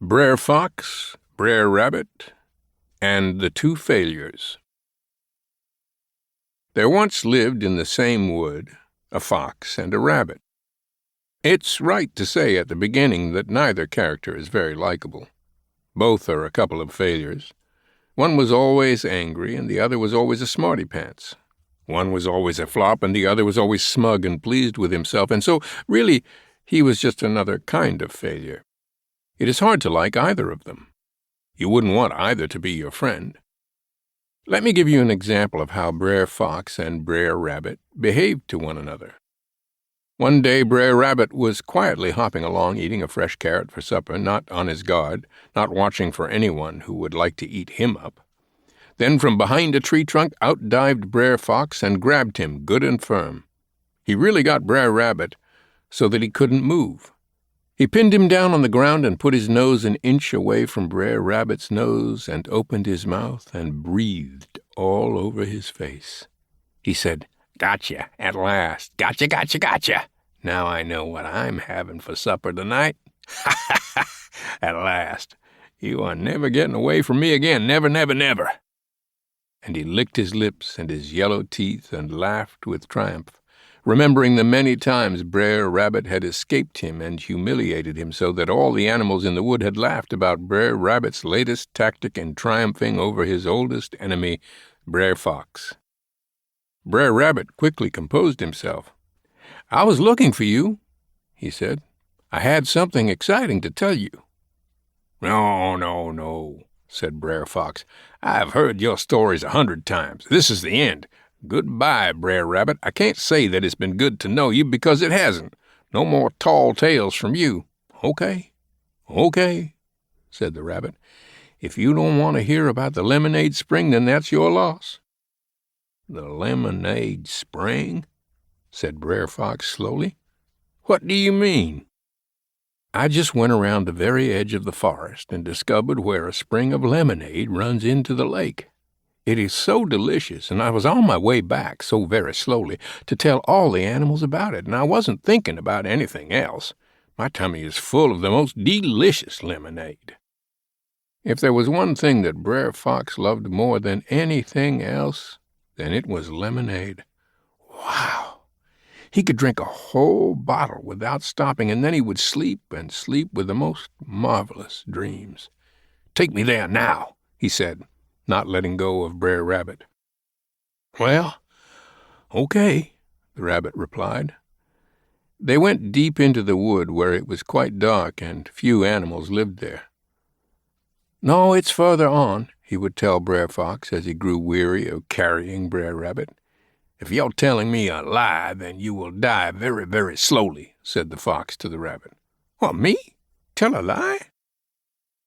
Brer Fox, Brer Rabbit, and the Two Failures. There once lived in the same wood a fox and a rabbit. It's right to say at the beginning that neither character is very likable. Both are a couple of failures. One was always angry, and the other was always a smarty-pants. One was always a flop, and the other was always smug and pleased with himself, and so, really, he was just another kind of failure. It is hard to like either of them. You wouldn't want either to be your friend. Let me give you an example of how Brer Fox and Brer Rabbit behaved to one another. One day Brer Rabbit was quietly hopping along eating a fresh carrot for supper, not on his guard, not watching for anyone who would like to eat him up. Then from behind a tree trunk out dived Brer Fox and grabbed him good and firm. He really got Brer Rabbit so that he couldn't move. He pinned him down on the ground and put his nose an inch away from Brer Rabbit's nose and opened his mouth and breathed all over his face. He said, "Gotcha, at last. Gotcha, gotcha, gotcha. Now I know what I'm having for supper tonight. Ha, ha, ha. At last. You are never getting away from me again. Never, never, never." And he licked his lips and his yellow teeth and laughed with triumph, remembering the many times Brer Rabbit had escaped him and humiliated him so that all the animals in the wood had laughed about Brer Rabbit's latest tactic in triumphing over his oldest enemy, Brer Fox. Brer Rabbit quickly composed himself. "I was looking for you," he said. "I had something exciting to tell you." No, said Brer Fox. "I've heard your stories 100 times. This is the end. Goodbye, Brer Rabbit. I can't say that it's been good to know you because it hasn't. No more tall tales from you." Okay, said the rabbit. "If you don't want to hear about the lemonade spring, then that's your loss." "The lemonade spring?" said Brer Fox slowly. "What do you mean?" "I just went around the very edge of the forest and discovered where a spring of lemonade runs into the lake. It is so delicious, and I was on my way back so very slowly to tell all the animals about it, and I wasn't thinking about anything else. My tummy is full of the most delicious lemonade." If there was one thing that Brer Fox loved more than anything else, then it was lemonade. Wow! He could drink a whole bottle without stopping, and then he would sleep and sleep with the most marvelous dreams. "Take me there now," he said, not letting go of Brer Rabbit. "Well, okay," the rabbit replied. They went deep into the wood where it was quite dark and few animals lived there. "No, it's further on," he would tell Brer Fox as he grew weary of carrying Brer Rabbit. "If you're telling me a lie, then you will die very, very slowly," said the fox to the rabbit. "What, me? Tell a lie?"